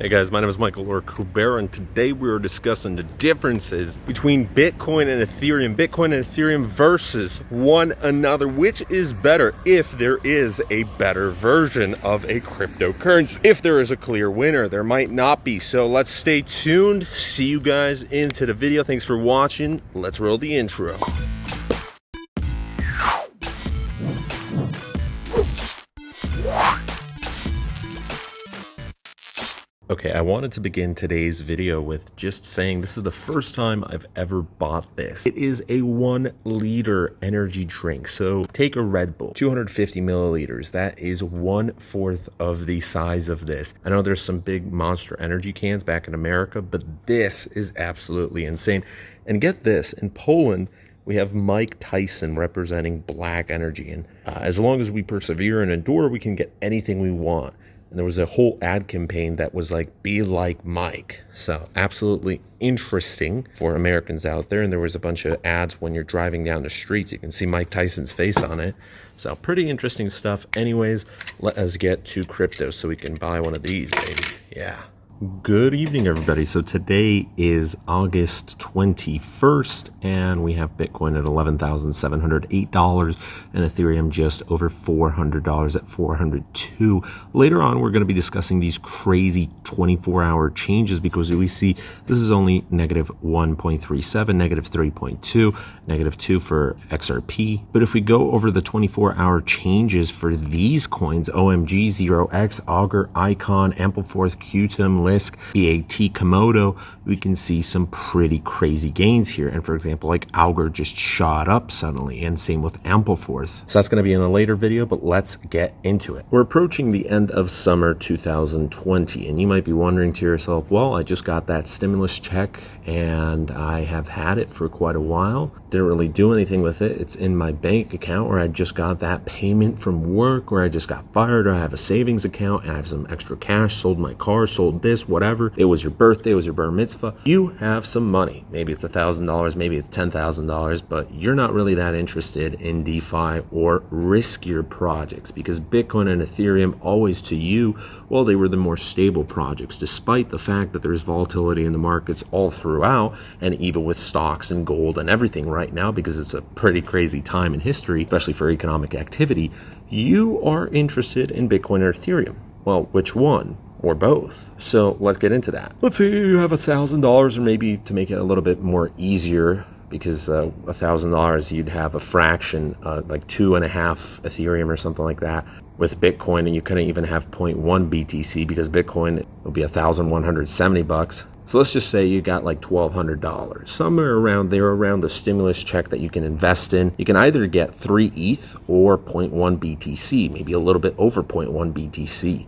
Hey guys, my name is Michael or Kubera, and today we are discussing the differences between Bitcoin and Ethereum versus one another. Which is better, if there is a better version of a cryptocurrency? If there is a clear winner, there might not be. So let's stay tuned. See you guys into the video. Thanks for watching. Let's roll the intro. Okay, I wanted to begin today's video with just saying this is the first time I've ever bought this. It is a 1 liter energy drink. So take a Red Bull, 250 milliliters. That is 1/4 of the size of this. I know there's some big Monster energy cans back in America, but this is absolutely insane. And get this, in Poland, we have Mike Tyson representing black energy. And as long as we persevere and endure, we can get anything we want. And there was a whole ad campaign that was like, be like Mike. So absolutely interesting for Americans out there. And there was a bunch of ads when you're driving down the streets. You can see Mike Tyson's face on it. So pretty interesting stuff. Anyways, let us get to crypto so we can buy one of these, baby. Yeah. Good evening, everybody. So today is August 21st, and we have Bitcoin at $11,708 and Ethereum just over $400 at $402. Later on, we're going to be discussing these crazy 24-hour changes because we see this is only negative 1.37, negative 3.2, negative 2 for XRP. But if we go over the 24-hour changes for these coins, OMG, 0x, Augur, Icon, Ampleforth, Qtum, BAT, Komodo, we can see some pretty crazy gains here. And for example, like Augur just shot up suddenly, and same with Ampleforth. So that's going to be in a later video, but let's get into it. We're approaching the end of summer 2020, and you might be wondering to yourself, well, I just got that stimulus check and I have had it for quite a while. Didn't really do anything with it. It's in my bank account, or I just got that payment from work, or I just got fired, or I have a savings account and I have some extra cash, sold my car, sold this, whatever. It was your birthday, it was your bar mitzvah. You have some money. Maybe it's $1,000, maybe it's $10,000, but you're not really that interested in DeFi or riskier projects, because Bitcoin and Ethereum always to you, well, they were the more stable projects, despite the fact that there's volatility in the markets all throughout, and even with stocks and gold and everything right now, because it's a pretty crazy time in history, especially for economic activity. You are interested in Bitcoin or Ethereum. Well, which one? Or both. So let's get into that. Let's say you have $1,000, or maybe to make it a little bit more easier, because $1,000 you'd have a fraction, like 2.5 Ethereum or something like that. With Bitcoin, and you couldn't even have 0.1 BTC because Bitcoin will be $1,170. So let's just say you got like $1,200, somewhere around there, around the stimulus check that you can invest in. You can either get 3 ETH or 0.1 BTC, maybe a little bit over 0.1 BTC.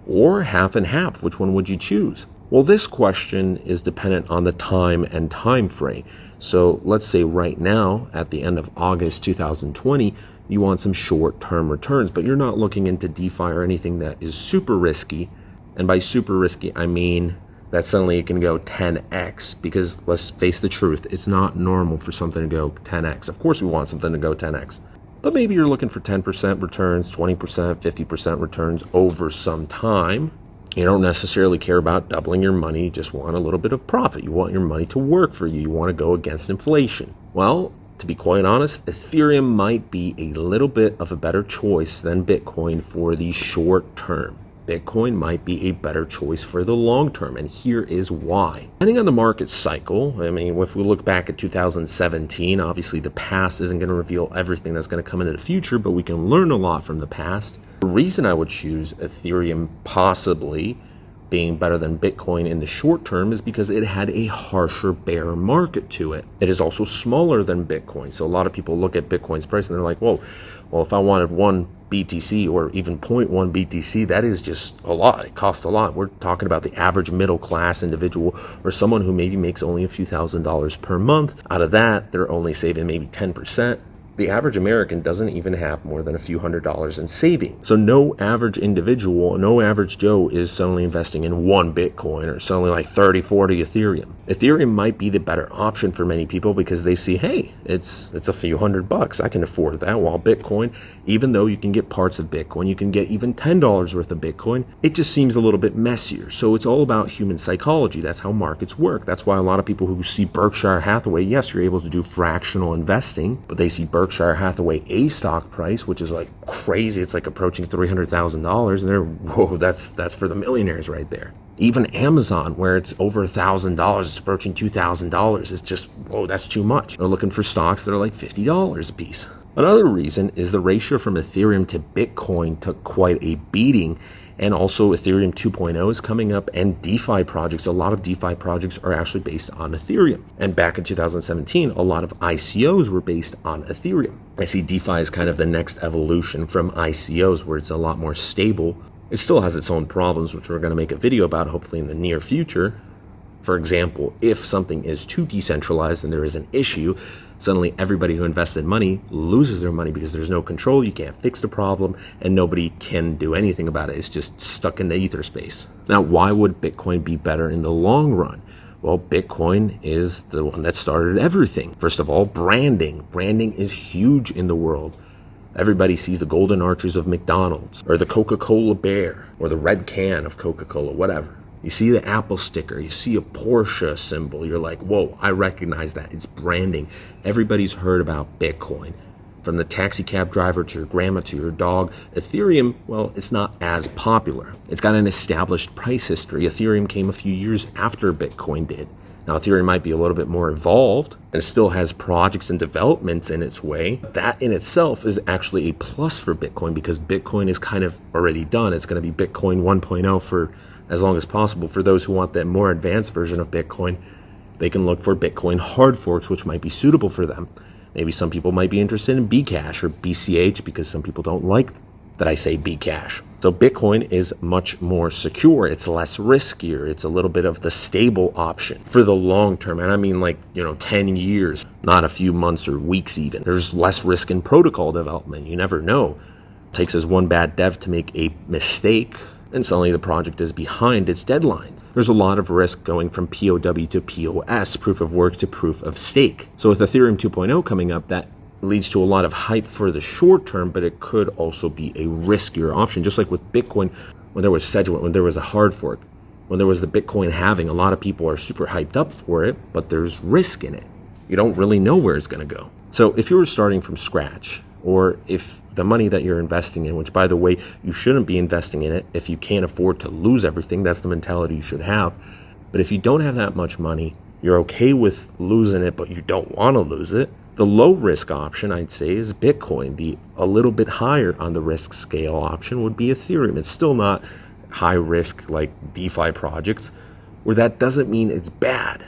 Or half and half. Which one would you choose? Well, this question is dependent on the time and time frame. So let's say right now, at the end of August 2020, you want some short-term returns, but you're not looking into DeFi or anything that is super risky. And by super risky, I mean that suddenly it can go 10x, because let's face the truth, it's not normal for something to go 10x. Of course we want something to go 10x. But maybe you're looking for 10% returns, 20%, 50% returns over some time. You don't necessarily care about doubling your money. You just want a little bit of profit. You want your money to work for you. You want to go against inflation. Well, to be quite honest, Ethereum might be a little bit of a better choice than Bitcoin for the short term. Bitcoin might be a better choice for the long term, and here is why. Depending on the market cycle, I mean, if we look back at 2017, obviously the past isn't going to reveal everything that's going to come into the future, but we can learn a lot from the past. The reason I would choose Ethereum possibly being better than Bitcoin in the short term is because it had a harsher bear market to it. It is also smaller than Bitcoin. So a lot of people look at Bitcoin's price and they're like, whoa, well, if I wanted 1 BTC or even 0.1 BTC, that is just a lot. It costs a lot. We're talking about the average middle class individual, or someone who maybe makes only a few $1,000s per month. Out of that, they're only saving maybe 10%. The average American doesn't even have more than a few $100s in savings. So no average individual, no average Joe is suddenly investing in one Bitcoin or suddenly like 30, 40 Ethereum. Ethereum might be the better option for many people because they see, hey, it's a few $100. I can afford that. While Bitcoin, even though you can get parts of Bitcoin, you can get even $10 worth of Bitcoin, it just seems a little bit messier. So it's all about human psychology. That's how markets work. That's why a lot of people who see Berkshire Hathaway, yes, you're able to do fractional investing, but they see Berkshire Hathaway A stock price, which is like crazy. It's like approaching $300,000, and they're, whoa, that's for the millionaires right there. Even Amazon, where it's over $1,000, it's approaching $2,000. It's just, whoa, that's too much. They're looking for stocks that are like $50 a piece. Another reason is the ratio from Ethereum to Bitcoin took quite a beating. And also Ethereum 2.0 is coming up, and DeFi projects, a lot of DeFi projects are actually based on Ethereum. And back in 2017, a lot of ICOs were based on Ethereum. I see DeFi as kind of the next evolution from ICOs, where it's a lot more stable. It still has its own problems, which we're going to make a video about hopefully in the near future. For example, if something is too decentralized and there is an issue, suddenly everybody who invested money loses their money because there's no control, you can't fix the problem, and nobody can do anything about it. It's just stuck in the ether space. Now, why would Bitcoin be better in the long run? Well, Bitcoin is the one that started everything. First of all, branding. Branding is huge in the world. Everybody sees the golden arches of McDonald's, or the Coca-Cola bear, or the red can of Coca-Cola, whatever. You see the Apple sticker, you see a Porsche symbol, you're like, whoa, I recognize that. It's branding. Everybody's heard about Bitcoin. From the taxi cab driver to your grandma to your dog. Ethereum, well, it's not as popular. It's got an established price history. Ethereum came a few years after Bitcoin did. Now, Ethereum might be a little bit more evolved and still has projects and developments in its way. That in itself is actually a plus for Bitcoin because Bitcoin is kind of already done. It's going to be Bitcoin 1.0 for as long as possible. For those who want that more advanced version of Bitcoin, they can look for Bitcoin hard forks, which might be suitable for them. Maybe some people might be interested in Bcash or BCH because some people don't like that I say Bcash. So Bitcoin is much more secure. It's less riskier. It's a little bit of the stable option for the long term. And I mean 10 years, not a few months or weeks even. There's less risk in protocol development. You never know. It takes us one bad dev to make a mistake, and suddenly the project is behind its deadlines. There's a lot of risk going from POW to POS, proof of work to proof of stake. So with Ethereum 2.0 coming up, that leads to a lot of hype for the short term, but it could also be a riskier option. Just like with Bitcoin, when there was Sedgwick, when there was a hard fork, when there was the Bitcoin halving, a lot of people are super hyped up for it, but there's risk in it. You don't really know where it's going to go. So if you were starting from scratch, or if the money that you're investing in, which by the way, you shouldn't be investing in it if you can't afford to lose everything, that's the mentality you should have. But if you don't have that much money, you're okay with losing it, but you don't want to lose it, the low risk option, I'd say, is Bitcoin. The a little bit higher on the risk scale option would be Ethereum. It's still not high risk like DeFi projects, where that doesn't mean it's bad.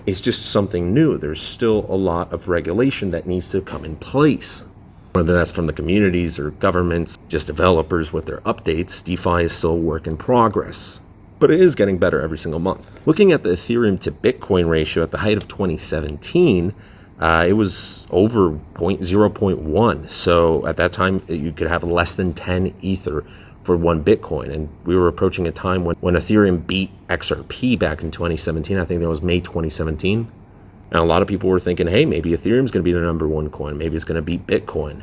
It's just something new. There's still a lot of regulation that needs to come in place. Whether that's from the communities or governments, just developers with their updates, DeFi is still a work in progress. But it is getting better every single month. Looking at the Ethereum to Bitcoin ratio at the height of 2017, it was over 0.1. So at that time, you could have less than 10 Ether for one Bitcoin. And we were approaching a time when Ethereum beat XRP back in 2017. I think that was May 2017. And a lot of people were thinking, hey, maybe Ethereum's going to be the number one coin. Maybe it's going to beat Bitcoin.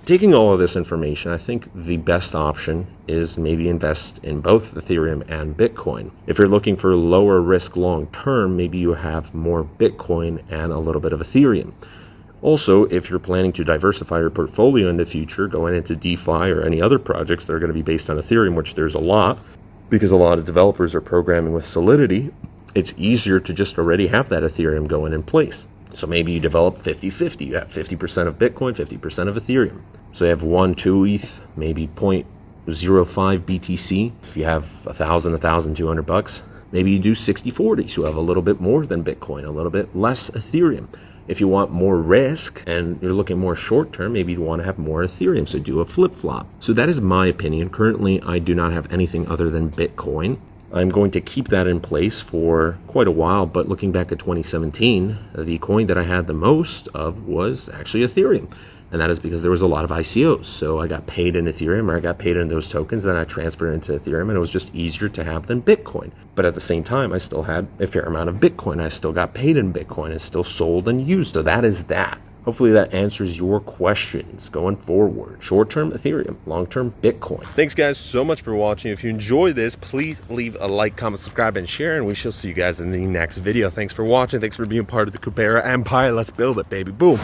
Taking all of this information, I think the best option is maybe invest in both Ethereum and Bitcoin. If you're looking for lower risk long term, maybe you have more Bitcoin and a little bit of Ethereum. Also, if you're planning to diversify your portfolio in the future, going into DeFi or any other projects that are going to be based on Ethereum, which there's a lot, because a lot of developers are programming with Solidity, it's easier to just already have that Ethereum going in place. So maybe you develop 50-50. You have 50% of Bitcoin, 50% of Ethereum. So you have 2 ETH, maybe 0.05 BTC. If you have $1,200, maybe you do 60-40. So you have a little bit more than Bitcoin, a little bit less Ethereum. If you want more risk and you're looking more short term, maybe you want to have more Ethereum. So do a flip-flop. So that is my opinion. Currently, I do not have anything other than Bitcoin. I'm going to keep that in place for quite a while, but looking back at 2017, the coin that I had the most of was actually Ethereum. And that is because there was a lot of ICOs. So I got paid in Ethereum, or I got paid in those tokens, then I transferred into Ethereum, and it was just easier to have than Bitcoin. But at the same time, I still had a fair amount of Bitcoin. I still got paid in Bitcoin and still sold and used. So that is that. Hopefully that answers your questions going forward. Short-term Ethereum, long-term Bitcoin. Thanks guys so much for watching. If you enjoyed this, please leave a like, comment, subscribe, and share, and we shall see you guys in the next video. Thanks for watching. Thanks for being part of the Kupera Empire. Let's build it, baby. Boom.